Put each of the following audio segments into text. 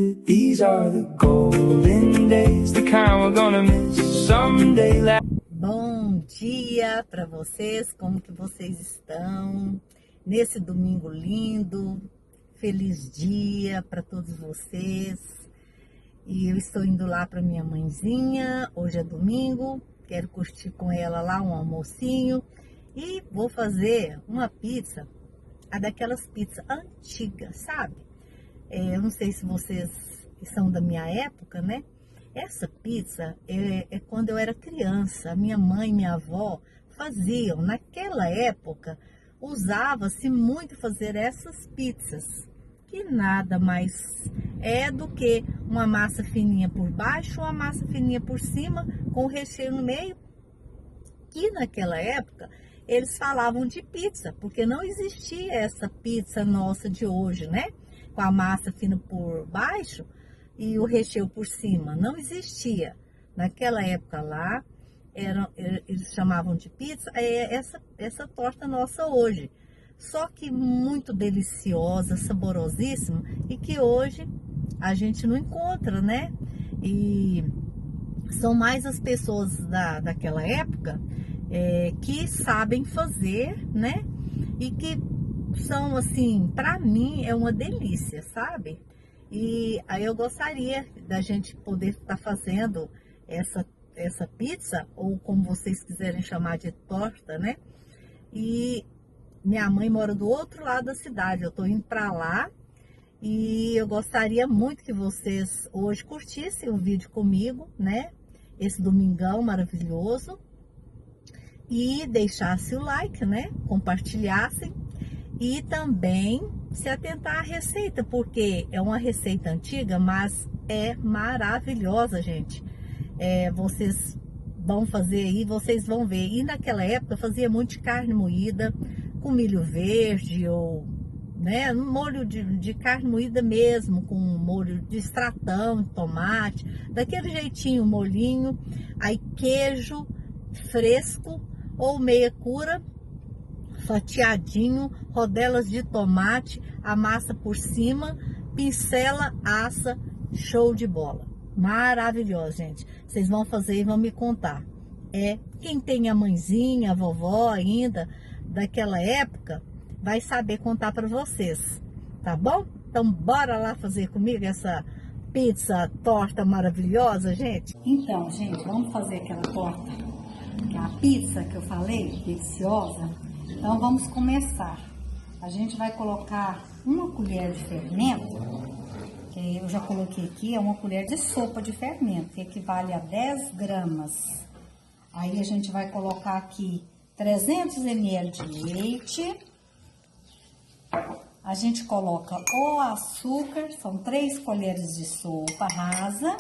These are the golden days, the kind we're gonna miss someday. Bom dia para vocês, como que vocês estão? Nesse domingo lindo, feliz dia para todos vocês. E eu estou indo lá para minha mãezinha, hoje é domingo, quero curtir com ela lá um almocinho. E vou fazer uma pizza, a daquelas pizzas antigas, sabe? Eu não sei se vocês são da minha época, né? Essa pizza é quando eu era criança, minha mãe e minha avó faziam. Naquela época, usava-se muito fazer essas pizzas, que nada mais é do que uma massa fininha por baixo, uma massa fininha por cima, com o recheio no meio. E naquela época, eles falavam de pizza, porque não existia essa pizza nossa de hoje, né? Com a massa fina por baixo e o recheio por cima. Não existia. Naquela época lá, eles chamavam de pizza, essa torta nossa hoje. Só que muito deliciosa, saborosíssima, e que hoje a gente não encontra, né? E são mais as pessoas daquela época que sabem fazer, né? E que são, assim, para mim é uma delícia, sabe? E aí eu gostaria da gente poder estar fazendo essa pizza, ou como vocês quiserem chamar de torta, né? E minha mãe mora do outro lado da cidade, eu tô indo para lá e eu gostaria muito que vocês hoje curtissem o vídeo comigo, né? Esse domingão maravilhoso. E deixassem o like, né? Compartilhassem. E também se atentar à receita, porque é uma receita antiga, mas é maravilhosa, gente. Vocês vão fazer aí, vocês vão ver. E naquela época eu fazia muito de carne moída, com milho verde, ou né, um molho de carne moída mesmo, com molho de extratão, tomate, daquele jeitinho, molhinho. Aí queijo fresco ou meia cura, fatiadinho, rodelas de tomate, a massa por cima, pincela, assa, show de bola. Maravilhoso, gente. Vocês vão fazer e vão me contar. Quem tem a mãezinha, a vovó ainda, daquela época, vai saber contar para vocês, tá bom? Então, bora lá fazer comigo essa pizza, torta maravilhosa, gente? Então, gente, vamos fazer aquela torta, a pizza que eu falei, deliciosa. Então vamos começar. A gente vai colocar uma colher de fermento, que eu já coloquei aqui, é uma colher de sopa de fermento, que equivale a 10 gramas. Aí a gente vai colocar aqui 300 ml de leite. A gente coloca o açúcar, são 3 colheres de sopa rasa,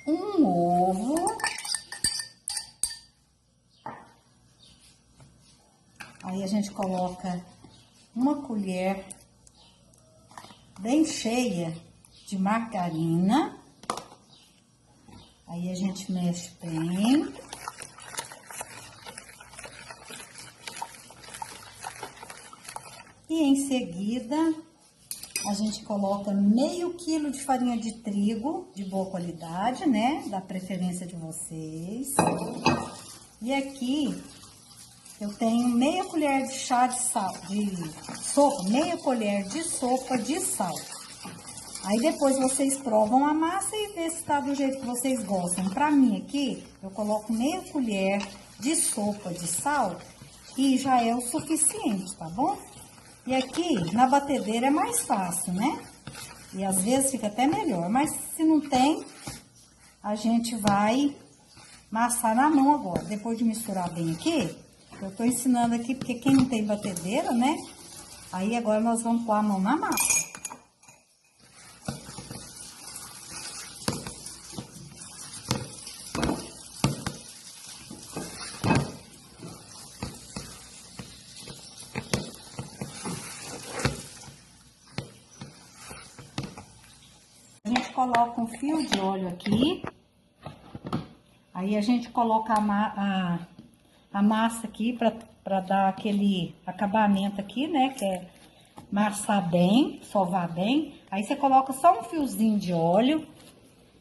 um ovo. Aí a gente coloca uma colher bem cheia de margarina. Aí a gente mexe bem. E em seguida a gente coloca meio quilo de farinha de trigo de boa qualidade, né? Da preferência de vocês. E aqui eu tenho meia colher de chá de sal, meia colher de sopa de sal. Aí depois vocês provam a massa e vê se tá do jeito que vocês gostam. Pra mim aqui, eu coloco meia colher de sopa de sal e já é o suficiente, tá bom? E aqui, na batedeira é mais fácil, né? E às vezes fica até melhor, mas se não tem, a gente vai amassar na mão agora. Depois de misturar bem aqui, eu tô ensinando aqui, porque quem não tem batedeira, né? Aí agora nós vamos pôr a mão na massa. A gente coloca um fio de óleo aqui. Aí a gente coloca a massa aqui para dar aquele acabamento aqui, né? Que é amassar bem, sovar bem. Aí você coloca só um fiozinho de óleo.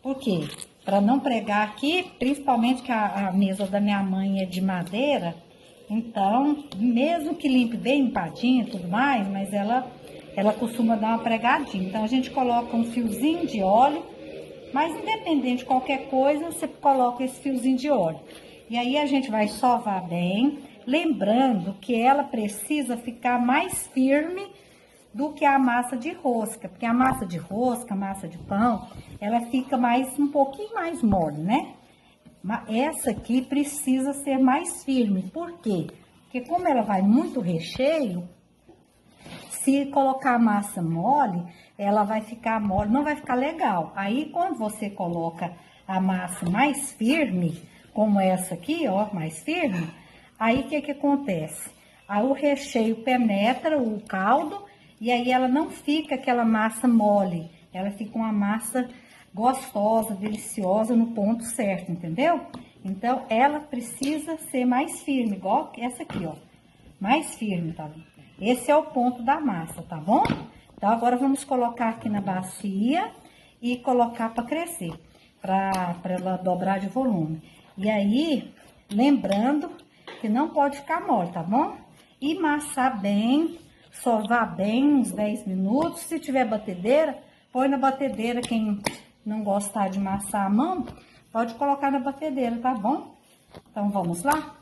Por quê? Para não pregar aqui, principalmente que a mesa da minha mãe é de madeira. Então, mesmo que limpe bem limpadinha e tudo mais, mas ela costuma dar uma pregadinha. Então, a gente coloca um fiozinho de óleo, mas independente de qualquer coisa, você coloca esse fiozinho de óleo. E aí, a gente vai sovar bem, lembrando que ela precisa ficar mais firme do que a massa de rosca, porque a massa de rosca, a massa de pão, ela fica um pouquinho mais mole, né? Essa aqui precisa ser mais firme. Por quê? Porque como ela vai muito recheio, se colocar a massa mole, ela vai ficar mole, não vai ficar legal. Aí, quando você coloca a massa mais firme, como essa aqui, ó, mais firme, aí o que acontece? Aí o recheio penetra o caldo e aí ela não fica aquela massa mole, ela fica uma massa gostosa, deliciosa, no ponto certo, entendeu? Então, ela precisa ser mais firme, igual essa aqui, ó. Mais firme, tá bom? Esse é o ponto da massa, tá bom? Então, agora vamos colocar aqui na bacia e colocar para crescer, para ela dobrar de volume. E aí, lembrando que não pode ficar mole, tá bom? E amassar bem, sovar bem uns 10 minutos. Se tiver batedeira, põe na batedeira. Quem não gostar de amassar a mão, pode colocar na batedeira, tá bom? Então, vamos lá?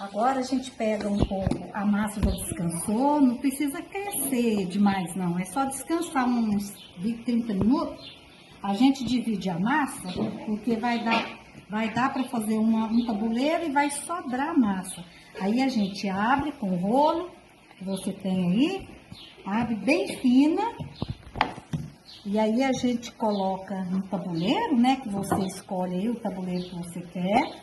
Agora, a gente pega um pouco, a massa já descansou, não precisa crescer demais, não. É só descansar uns 20, 30 minutos. A gente divide a massa, porque vai dar para fazer um tabuleiro e vai sobrar a massa. Aí, a gente abre com o rolo que você tem aí, abre bem fina. E aí, a gente coloca no tabuleiro, né? Que você escolhe aí o tabuleiro que você quer.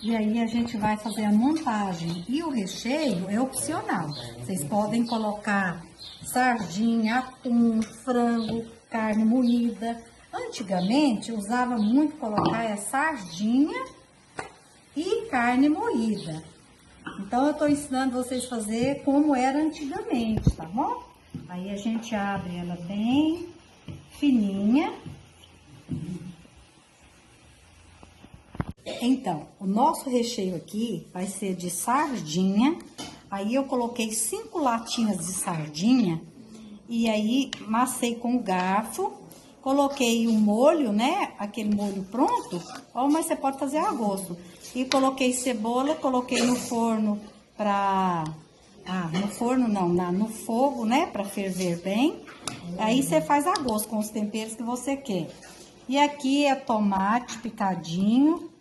E aí, a gente vai fazer a montagem. E o recheio é opcional. Vocês podem colocar sardinha, atum, frango, carne moída. Antigamente, usava muito colocar sardinha e carne moída. Então, eu tô ensinando vocês a fazer como era antigamente, tá bom? Aí, a gente abre ela bem fininha. Então, o nosso recheio aqui vai ser de sardinha. Aí, eu coloquei 5 latinhas de sardinha. E aí, amassei com o garfo. Coloquei o molho, né? Aquele molho pronto. Ó, mas você pode fazer a gosto. E coloquei cebola, coloquei no forno no forno não, no fogo, né? Pra ferver bem. Aí, você faz a gosto com os temperos que você quer. E aqui é tomate picadinho.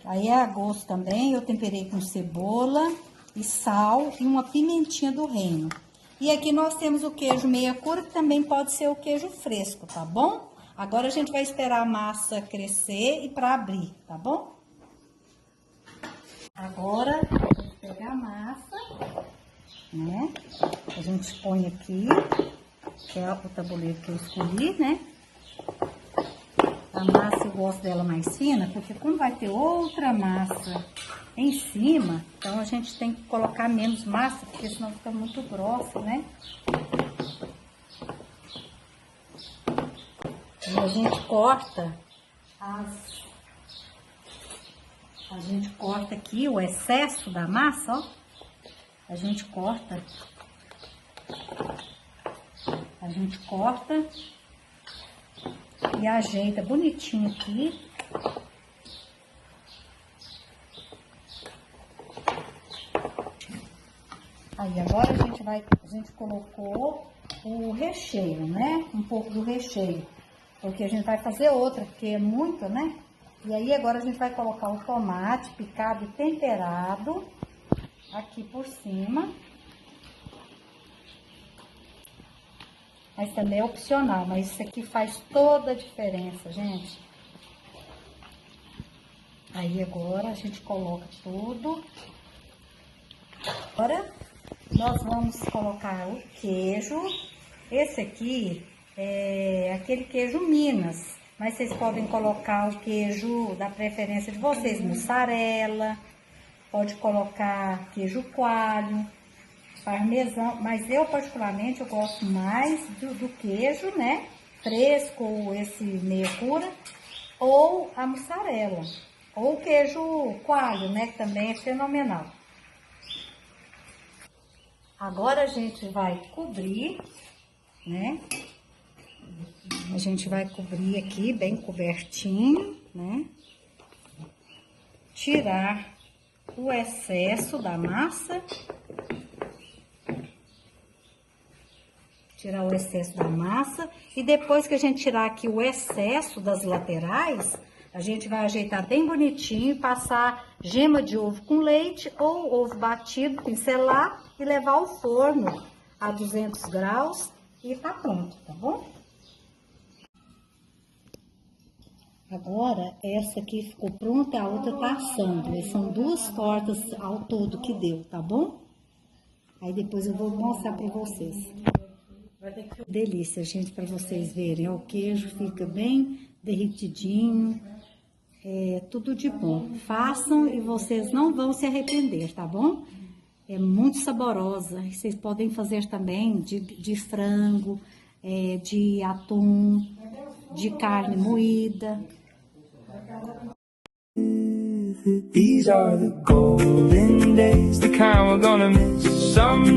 Aí é a gosto também, eu temperei com cebola e sal e uma pimentinha do reino. E aqui nós temos o queijo meia cura, que também pode ser o queijo fresco, tá bom? Agora a gente vai esperar a massa crescer e para abrir, tá bom? Agora, a gente pega a massa, né? A gente põe aqui, que é o tabuleiro que eu escolhi, né? A massa eu gosto dela mais fina, porque como vai ter outra massa em cima, então a gente tem que colocar menos massa, porque senão fica muito grossa, né? E a gente corta aqui o excesso da massa, ó. A gente corta e ajeita bonitinho aqui. Aí, agora a gente colocou o recheio, né? Um pouco do recheio. Porque a gente vai fazer outra, porque é muito, né? E aí, agora a gente vai colocar o tomate picado e temperado aqui por cima. Mas também é opcional, mas isso aqui faz toda a diferença, gente. Aí, agora a gente coloca tudo. Agora, nós vamos colocar o queijo. Esse aqui é aquele queijo Minas, mas vocês podem colocar o queijo da preferência de vocês, mussarela, pode colocar queijo coalho, parmesão, mas eu particularmente eu gosto mais do queijo, né? Fresco, ou esse meia cura, ou a mussarela, ou o queijo coalho, né? Que também é fenomenal. Agora a gente vai cobrir, né? A gente vai cobrir aqui bem cobertinho, né? Tirar o excesso da massa. Tirar o excesso da massa. E depois que a gente tirar aqui o excesso das laterais, a gente vai ajeitar bem bonitinho e passar gema de ovo com leite ou ovo batido, pincelar e levar ao forno a 200 graus e tá pronto, tá bom? Agora, essa aqui ficou pronta, a outra tá assando. São 2 tortas ao todo que deu, tá bom? Aí depois eu vou mostrar pra vocês. Delícia, gente, pra vocês verem. O queijo fica bem derretidinho. É tudo de bom. Façam e vocês não vão se arrepender, tá bom? É muito saborosa. Vocês podem fazer também de frango, de atum, de carne moída. These are the golden days, the kind we're gonna miss someday.